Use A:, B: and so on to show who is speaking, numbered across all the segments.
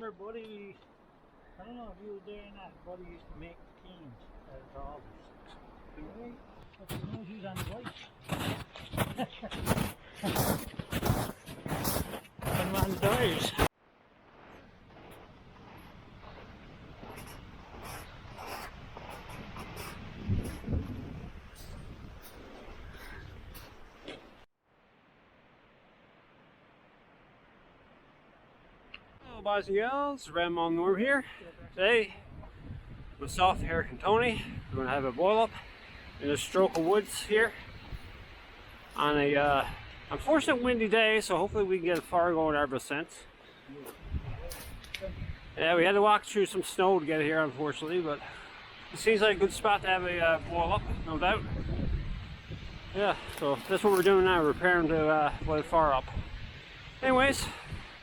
A: remember Buddy, I don't know if you were there or not, Buddy used to make teams at Harbour. Really? But you know he was on the bike. Put him on the tires.
B: Hello boys and girls, RandomIslandNorm here. Today, myself, Eric and Tony, we're going to have a boil up in a stroke of woods here on a unfortunate windy day, so hopefully we can get a fire going ever since. Yeah, we had to walk through some snow to get here unfortunately, but it seems like a good spot to have a boil up, no doubt. Yeah, so that's what we're doing now, we're preparing to light a fire up. Anyways,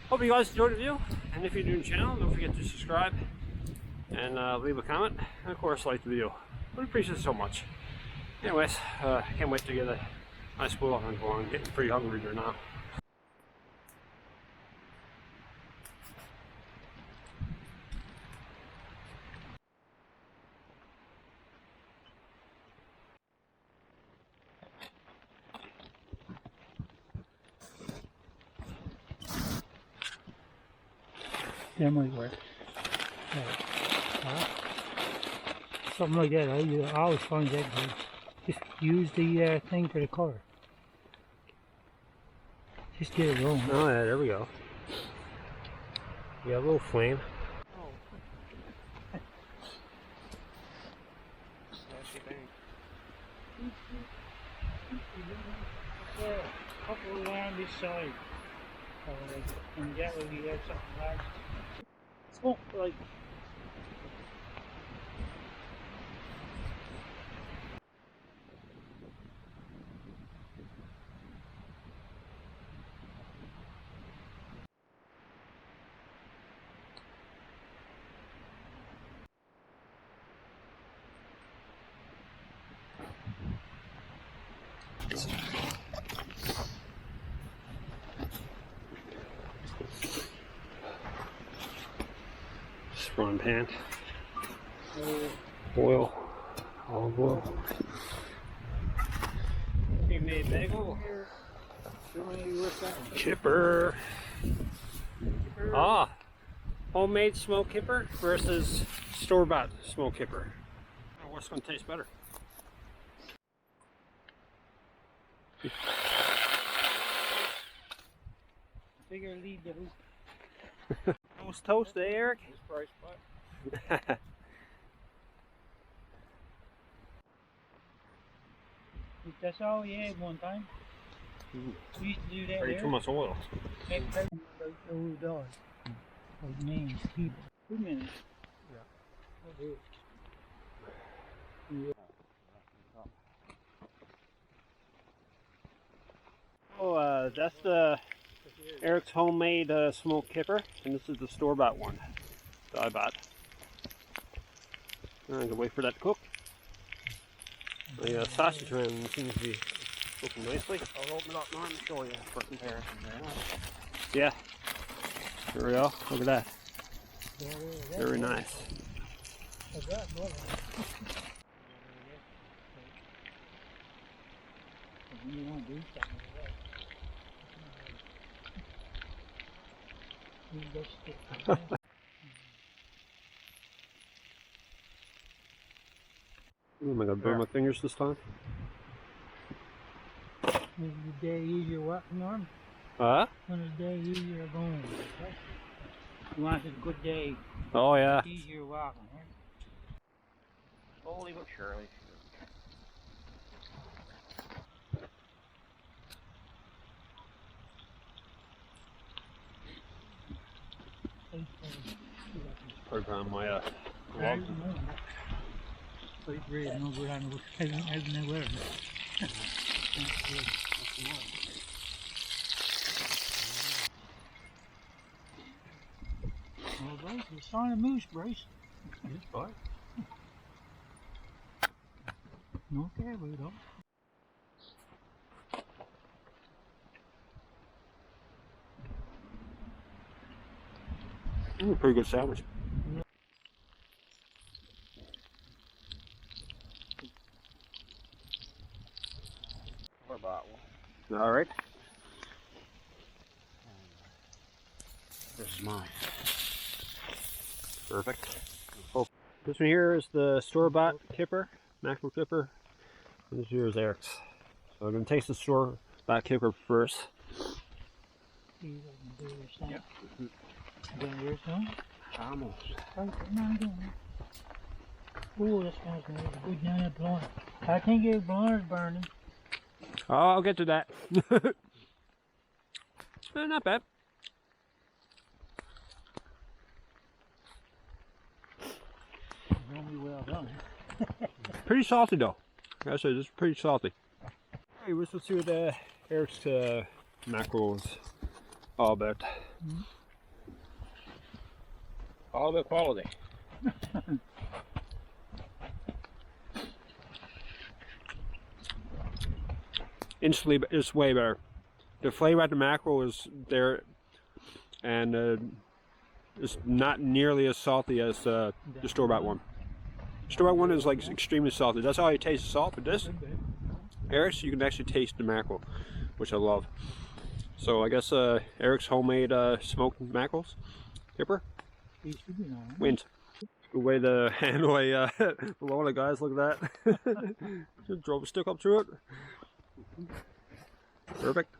B: hope you guys enjoyed the video, and if you're new to the channel, don't forget to subscribe and leave a comment, and of course like the video. We appreciate it so much. Anyways, I can't wait to get a nice boil up and go on. I'm getting pretty hungry there now.
A: That might work. Something like that. I always find that good. Just use the thing for the color. Just get it going.
B: Oh yeah, there we go. Yeah, a little flame.
A: A couple around this side. And that way we have something large. Smoke like.
B: Sprawn pan. Boil. Olive oil.
A: He made bagel.
B: Kipper. Ah, homemade smoked kipper versus store-bought smoked kipper. Oh, what's going to taste better?
A: Figure lead the hoop.
B: Toast, Eric?
A: That's all we had one time. We used to do that.
B: Already too much oil.
A: Like old dog. Like names, Kipper. 2 minutes. Yeah.
B: Oh, that's the Eric's homemade smoked kipper, and this is the store-bought one that I bought. I'm going to wait for that to cook. The sausage rim seems to be cooking nicely. I'll open it up now and show you for comparison there. Yeah. There we go. Look at that. Very nice. Am I going to burn my fingers this time?
A: When the day easier what, Norm?
B: Huh?
A: When the day easier going. You want a good day.
B: Oh yeah.
A: Easier walking, right?
B: Slowly but surely. Put on my log.
A: Like red, no good on the weather. Well, Bryce, we saw a moose, Bryce.
B: Yes, boy.
A: No caribou, though.
B: Pretty good sandwich. All right. This is mine. Perfect. Oh, this one here is the store-bought kipper, mackerel kipper. And this here is Eric's. So I'm gonna taste the store-bought kipper first.
A: Yep. Doing yours now?
B: Almost.
A: Oh, that smells good now. That blowing. I think your blower's burning.
B: Oh, I'll get to that. Not bad.
A: Really well done.
B: Pretty salty though. I say this is pretty salty. Hey, let's see what Eric's mackerel is all about.
A: Mm-hmm.
B: All about quality. Instantly, it's way better. The flavor of the mackerel is there, and it's not nearly as salty as the store-bought one. Store-bought one is like extremely salty. That's how you taste the salt. But this, Eric's, you can actually taste the mackerel, which I love. So I guess Eric's homemade smoked mackerels, kipper, wins. The way the handway below the guys, look at that. Just drove a stick up through it. Perfect.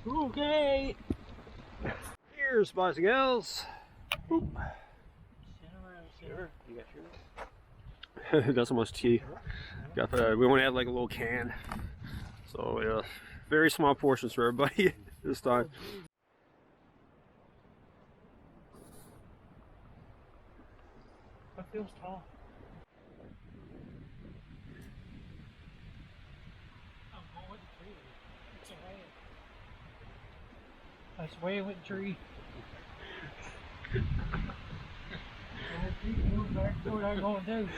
A: Okay.
B: Here's boys and girls. Sure. You got yours? That's so much tea. Got we only had like a little can, so yeah, very small portions for everybody this time.
A: That feels tall. I'm going with the tree. It's away. I sway with the tree. What I'm going to do.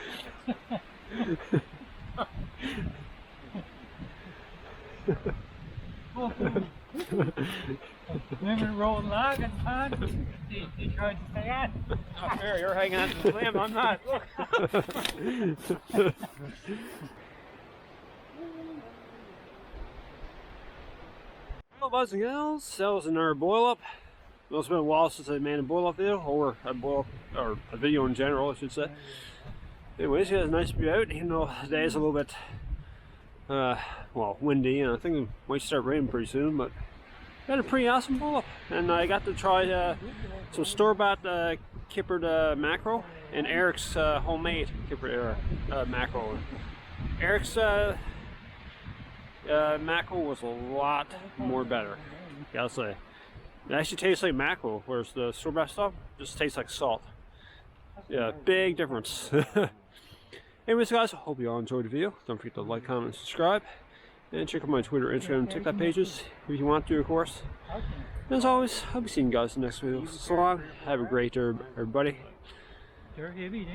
A: Remember the rolling log and pond? You tried to stay on.
B: Not fair, you're hanging on to the limb, I'm not. Look. Well, boys and girls, that was another boil up. It's been a while since I made a boil up video, or a boil up, or a video in general, I should say. Anyways, yeah, it's nice to be out, even though the day is a little bit, well, windy, and I think it might start raining pretty soon, but I had a pretty awesome boil up. And I got to try some store-bought kippered mackerel and Eric's homemade kippered mackerel. Eric's mackerel was a lot more better, gotta say. It actually tastes like mackerel, whereas the store-bought stuff just tastes like salt. Yeah, big difference. Anyways guys, I hope you all enjoyed the video. Don't forget to like, comment, and subscribe. And check out my Twitter, Instagram, and TikTok pages if you want to, of course. And as always, I'll be seeing you guys in the next video. So long, have a great day, everybody.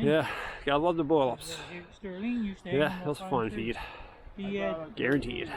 B: Yeah, gotta love the boil ups. Yeah, that's a fun feed. Guaranteed.